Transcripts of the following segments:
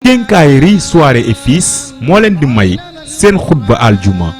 Quincaillerie Soirée et Fils moo leen di may seen xutba aljuma.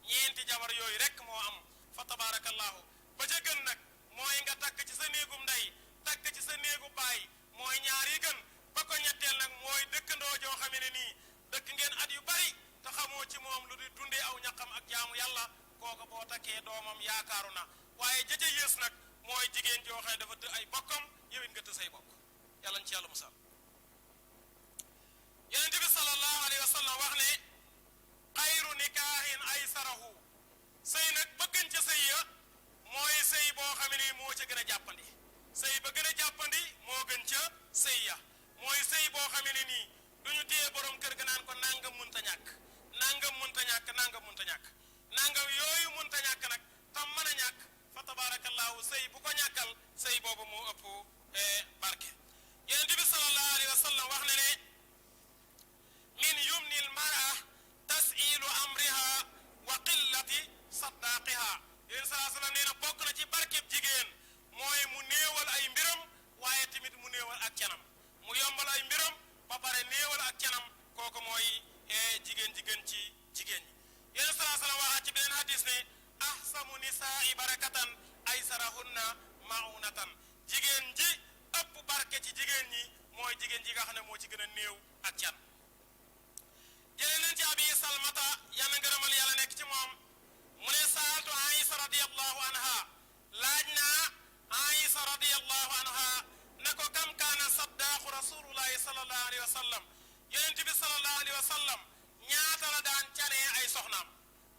ñeenti jabar yooyu rek moo am fa tabarakallahu ba ca gën nag mooy nga takk ci sa néegu mooy jigéen joo xam ne dafa të ay bokkam yow it nga të say bokk yàlla ñu ci yàlla musal yonent bi sallallahu alayhi wa sallam wax ne xayru nikaahin aysarahu sëy nag ba gën ca sëy ya mooy sëy boo xam ne moo ca gën a jàppandi sëy ba gën a jàppandi moo gën ca sëy ya mooy sëy boo xam ne nii duñu téye borom kër ga naan ko nangam munta ñàkk nangam munta ñàkk nangam munta ñàkk nangam yooyu munta ñàkk nag tam mën a ñàkk fa tabarakallahu sëy bu ko ñàkkal sëy boobu moo ëpp barke yonent bi sallallahu alayhi wa sallam wax ne ne min yumni l mara tasilu amriha wa qillati saddaqiha yéen salaa sallam nee na bokk na ci barkeb jigéen mooy mu néewal ay mbiram waaye tamit mu néewal ak canam mu yombal ay mbiram ba pare néewal ak canam kooku mooy jigéen ci jigéen ñi yéen salaa sallam waxaat ci beneen hadis ne ahsamu nisaai barakatan aysarahunna maunatan jigéen ji ëpp barke ci jigéen ñi mooy jigéen ji nga xam ne moo ci gën a néew ak can jëlee nañ ci abi salmata yàlla ngërëmal yàlla nekk ci moom mu ne saaltu aïsa radiyallahu anha laaj naa aïsa radiyallahu anha ne ko kam kaana saddaaxu rasulullahi sallallahu alayhi wa sallam yonent bi sallallahu alayhi wa sallam ñaata la daan canee ay soxnaam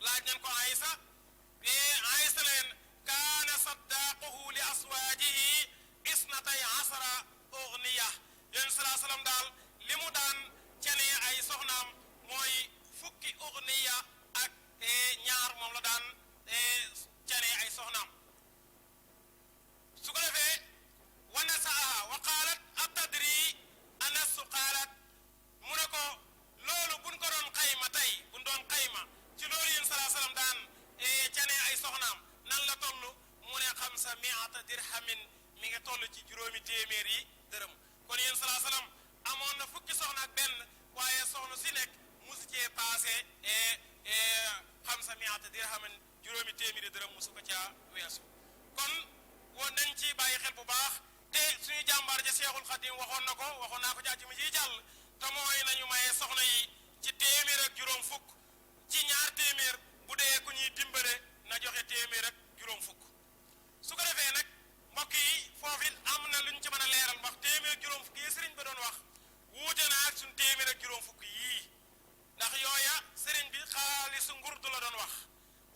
laaj nañ ko aïsa aïsa leen kaana saddaaquhu li aswaajihi isnatay asara ugniya yonent sallallahu alayhi wa sallam daal li mu daan canee ay soxnaam mooy fukki ugniya ak ñaar moom la daan canee ay soxnaam su ko defee wa nasaaha wa qaalat atadri anasu qaalat mu ne ko loolu buñ ko doon xayma tey buñ doon xayma ci loolu yéen salaa salaam daan canee ay soxnaam nan la toll mu ne 500 dirhamin mi ngi toll ci juróomi téeméer yi dërëm kon yéen salaa salaam amoon na fukki soxna ak benn waaye soxna si nekk musu cee paase 500 dirhamin juróomi téeméeri dërëm musu ko caa weesu kon woon nañ ci bàyyi xel bu baax te suñu jàmbaar ja Seexul Xadim waxoon na ko waxoon naa ko ci àjjuma ji jàll te mooy nañu maye soxna yi ci téeméer ak juróom fukk ci ñaar téeméer bu dee ku ñuy dimbale na joxe téeméer ak juróom fukk su ko defee nag mbokk yi foofu am na luñ ci mën a leeral wax téeméer ak juróom fukk yi sëriñ ba doon wax wuute na ak suñ téeméer ak juróom fukk yii ndax yooya sëriñ bi xaalisu ngurdu la doon wax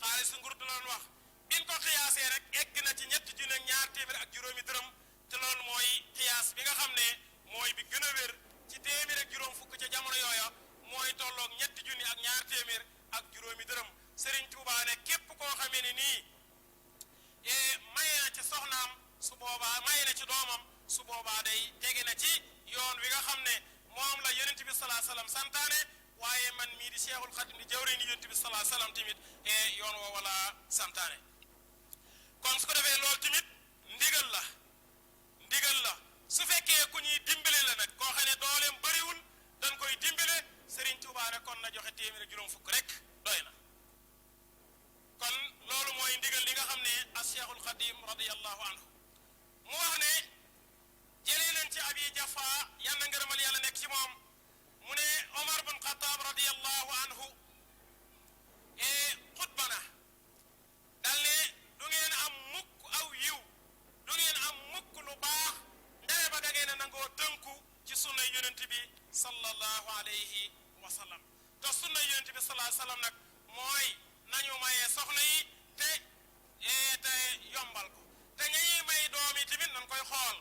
xaalisu ngurdu la doon wax biñ ko xiyaasee rek egg na ci ñetti junni ak ñaar téeméer ak juróomi dërëm te loolu mooy xiyaas bi nga xam ne mooy bi gën a wér ci téeméer ak juróom fukk ca jamono yooya mooy tolloog ñetti junni ak ñaar téeméer ak juróomi dërëm sëriñ Tuubaa ne képp koo xamee ne nii maye na ci soxnaam su boobaa maye na ci doomam su boobaa day tege na ci yoon wi nga xam ne moom la yonent bi salaa salaam santaane waaye man mii di Seexul Xadim di jawriñu yonent bi salaa salaam tamit yoon woo wala santaane kon su ko defee loolu tamit ndigal la su fekkee ku ñuy dimbale la nag koo xam ne dooleem bëriwul dañ koy dimbale Serigne Touba ne kon na joxe téeméer ak juróom fukk rek doy na kon loolu mooy ndigal li nga xam ne as Cheikhul Khadim radiyallahu anhu mu wax ne jëlee leen ci abi Jafa yal na ngërëmal yàlla nekk ci moom mu ne Omar bun Xataab radiyallahu anhu xutba na dal ne du ngeen am mukk aw yiw du ngeen am mukk lu baax ndere ba da ngeen a nangoo tënku ci sunna yonent bi sallallahu alayhi wa sallam te sunna yonent bi sallallahu alayhi wa sallam nag mooy nañu mayee soxna yi te yombal ko te ñañuy may doom yi tamit nan koy xool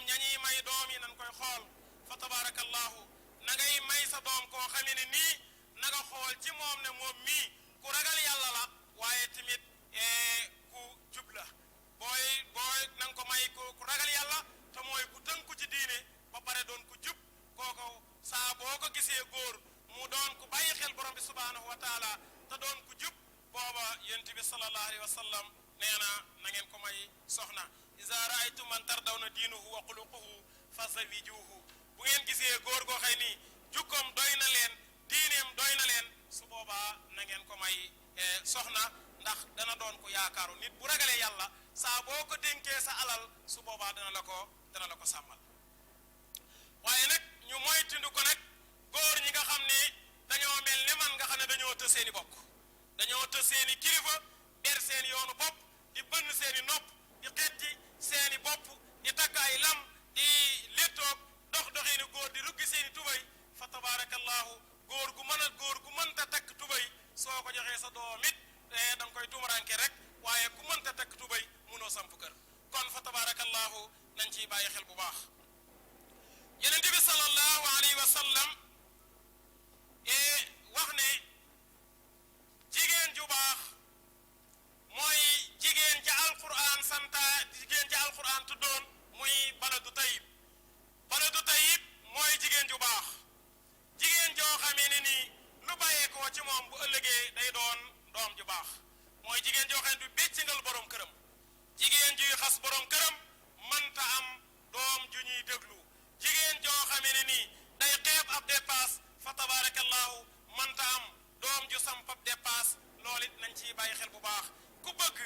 ñañuy may doom yi nan koy xool fa tabarakallahu na ngay may sa doom koo xamee ne nii na nga xool ci moom ne moom mii ku ragal yàlla la waaye tamit ku jub la booy na nga ko may ku ragal yàlla te mooy ku tënku ci diine ba pare doon ku jub kooko saa boo ko gisee góor mu doon ku bàyyi xel borom bi subhanahu wa taala te doon ku jub booba yonent bi sallallahu alayhi wa sallam nee na ngeen ko may soxna iza raaytum man tardawna diinuhu wa xuluquhu fa zawijuhu bu ngeen gisee góor goo xëy nii jukkoom doy na leen diineem doy na leen su boobaa na ngeen ko may soxna ndax dana doon ko yaakaaru nit bu ragalee yàlla saa boo ko dénkee sa alal su boobaa dana la ko sàmmal waaye nag ñu moytundi ko nag góor ñi nga xam ne dañoo mel ne man nga xam ne dañoo tës seeni bokk dañoo tës seeni kilifa ber seen yoonu bopp di bënn seeni nopp di xetti tabarakallahu nañ ciy bàyyi xel bu baax Yonent bi sallallahu alayhi wa sallam wax ne jigéen ju baax mooy jigéen ca alquran santa jigéen ca alquran tuddoon muy baladu tayyib mooy jigéen ju baax jigéen joo xamee ne nii lu bàyyeekoo ci moom bu ëllëgee day doon doom ju baax mooy jigéen joo xam ne du béccingal borom këram jigéen juy xas borom këram mënta am doom ju ñuy déglu jigéen joo xamee ne nii day xeeb ab dépasse fa tabarakallahu mënta am doom ju samp ab dépasse loolu it nañ ciy bàyyi xel bu baax ku bëgg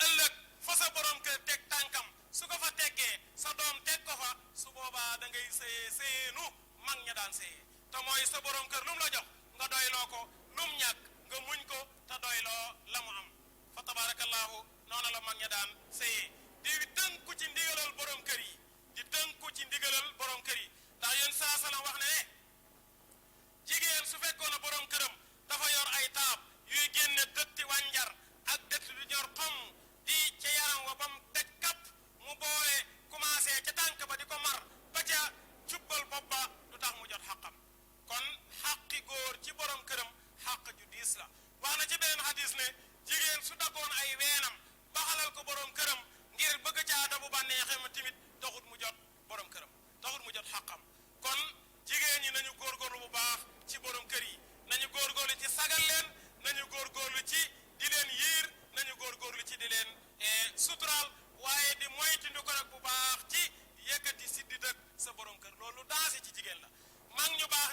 ëllëg fa sa borom kër teg tànkam su ko fa teggee sa doom teg ko fa su boobaa da ngay séenu mag ña daan séyee te mooy sa borom kër lu mu la jox nga doyloo ko lu mu ñàkk nga muñ ko te doyloo la mu am fa tabarakallahu noonu la mag ña daan séyee di tënku ci ndigalal borom kër yi di tënku ci ndigalal borom kër yi ndax yéen saa salaam wax ne jigéen su fekkoon na borom këram dafa yor ay taab yuy génne dëtti wànjar ak dëtt du ñor xom di ca yaram wa ba mu teg kapp mu boole commencé ca tànk ba di ko mar ba ca jubbal bopp ba du tax mu jot xaqam kon xaqi góor ci borom këram xaq ju diis la wax na ci beneen xadis ne jigéen su daggoon ay weenam baxalal ko borom këram ngir bëgg caa dabu bànneexee ma timit taxut mu jot borom këram taxut mu jot xaqam kon jigéen ñi nañu góorgóorlu bu baax ci borom kër yi nañu góorgóorlu ci sagal leen nañu góorgóorlu ci di leen yiir nañu góorgóorlu ci di leen suturaal waaye di moytundi ko nag bu baax ci yëkkati si di dëkk sa borom kër loolu daasi ci jigéen la mag ñu baax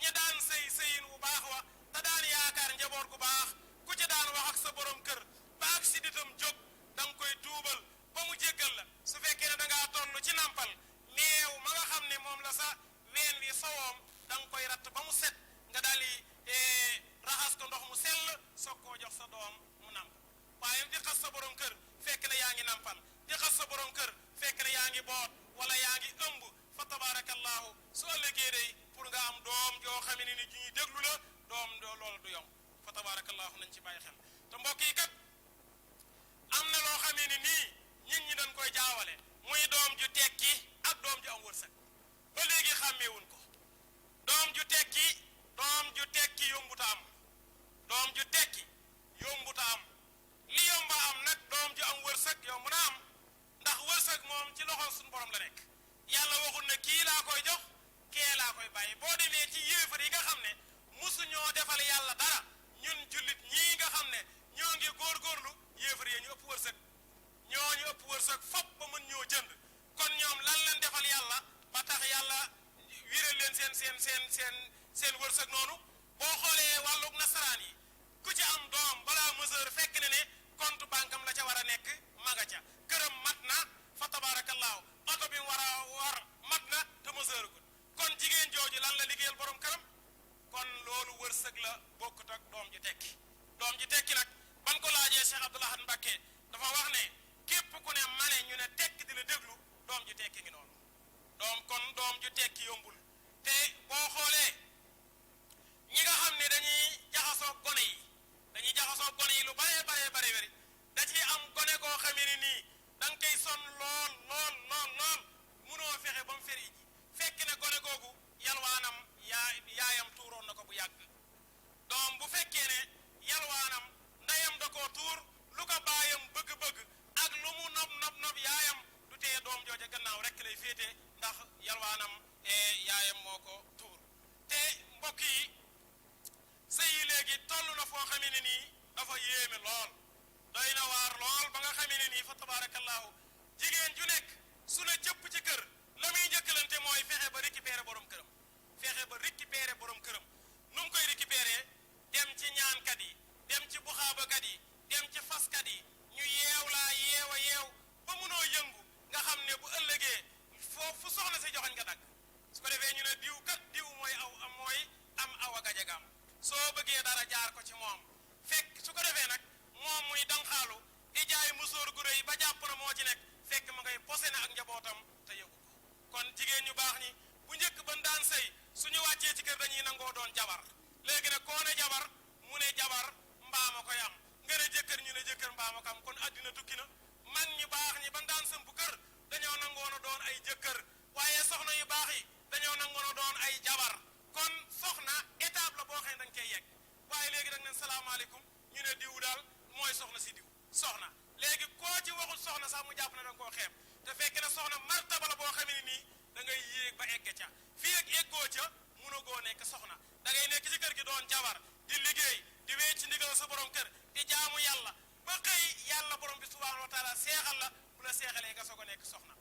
ñi daan sëy sëyin bu baax wa te daan yaakaar njaboot gu baax ku ci daan wax ak sa borom kër ba ak si ditam jóg da nga koy tuubal ba mu jéggal la su fekkee ne da ngaa toll ci nampal meew ma nga xam ne moom la sa ween wi sowoom da nga koy ratt ba mu set nga daal di raxas ko ndox mu sell soog koo jox sa doom mu namp waaye di xas sa borom kër fekk na yaa ngi nampal di xas sa borom kër fekk na yaa ngi boot wala yaa ngi ëmb fa tabarakallahu su ëllëgee day pour nga am doom joo xam ne ni ñuy déglu la doom loolu du yomb fa tabarakallahu nañ ci bàyyi xel te mbokk yi kat am na loo xam ne nii nit ñi dañ koy jaawale muy doom ju tekki ak doom ju am wërsëg ba léegi xàmmeewuñ ko doom ju tekki yombuta am doom ju tekki yombuta am li yomba am nag doom ju am wërsëg yomb na am ndax wërsëg moom ci loxo suñu borom la nekk yàlla waxul ne kii laa koy jox kee laa koy bàyyi boo demee ci yéefar yi nga xam ne musu ñoo defal yàlla dara ñun jullit ñii nga xam ne ñoo ngi góorgóorlu yéefar yi ñu ëpp wërsëg ñoo ñu ëpp wërsëg fop ba mën ñoo jënd kon ñoom lan leen defal yàlla ba tax yàlla wiral leen seen wërsëg noonu boo xoolee wàllug nasaraan yi ku ci am doom balaa mesure fekk ne compte banque am la ca war a nekk maga ca këram mat na fa tabarakallahu oto bi war mat na te mesure gul kon jigéen jooju lan la liggéeyal borom këram kon loolu wërsëg la bokkut ak doom ji tekki nag ban ko laajee Cheikh Abdoul Ahad Mbacké dafa wax ne képp ku ne mane ñu ne tekki di la déglu doom ji tekki ngi noonu doom ju tekki yombul te boo xoolee ñi nga xam ne dañuy jaxasoo gone yi lu bare wéri da ciy am gone koo xamee ne nii da nga koy sonn lool munoo fexe ba mu feri ji fekk ne gone googu yalwaanam yaayam tuuroon na ko bu yàgg doom bu fekkee ne yalwaanam ndeyam da koo tuur lu ko baayam bëgg-bëgg ak lu mu nob yaayam du tee doom jooja gannaaw rek lay féete ndax yalwaanam yaayam moo ko tuur te mbokk yi sëy yi léegi toll na foo xamee ne nii dafa yéeme lool doy na waar lool ba nga xamee ne nii fa tabarakallahu jigéen ju nekk su ne jëpp ci kër la muy njëkkalante mooy fexe ba récupérer borom këram nu mu koy récupérer dem ci ñaankat yi dem ci buxaabakat yi dem ci faskat yi ñu yeew ba munoo yëngu nga xam ne bu ëllëgee foofu soxna si joxañ nga dagg su ko defee ñu ne diw mooy am awa gajagaam soo bëggee dara jaar ko ci moom fekk su ko defee nag moom muy danxaalu di jaay musóor gu rëy ba jàpp na moo ci nekk fekk ma ngay posé na ak njabootam te yëgu ko kon jigéen ñu baax ñi bu njëkk ban daan sëy suñu wàccee ci kër dañuy nangoo doon jabar léegi nag koo ne jabar mu ne jabar mbaama koy am nga ne jëkkër ñu ne jëkkër mbaama ko am kon addina tukki na mag ñi baax ñi ban daan sëmp kër dañoo doon ay jëkkër waaye soxna yu baax yi dañoo nangoon a doon ay jabar kon soxna étape la boo xam ne da nga koy yegg waaye léegi da nga ne salaamaaleykum ñu ne diw daal mooy soxna si diw soxna léegi koo ci waxul soxna sax mu jàpp ne da nga koo xeeb te fekk ne soxna martaba la boo xam ne nii da ngay yéeg ba egg ca fii ak eggoo ca munagoo nekk soxna da ngay nekk ci kër gi doon jabar di liggéey di wéy ci ndigal sa borom kër di jaamu yàlla ba xëy yàlla borom bi subhaanahu wa taala seexal la bu la seexalee nga soog a nekk soxna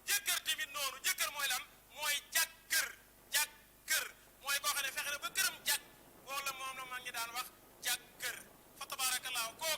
jëkkër tamit noonu jëkkër mooy lan mooy jag kër mooy koo xam ne fexe na ba këram jag wala moom la ma ngi daan wax jag kër fa tabaarakallaahu kooku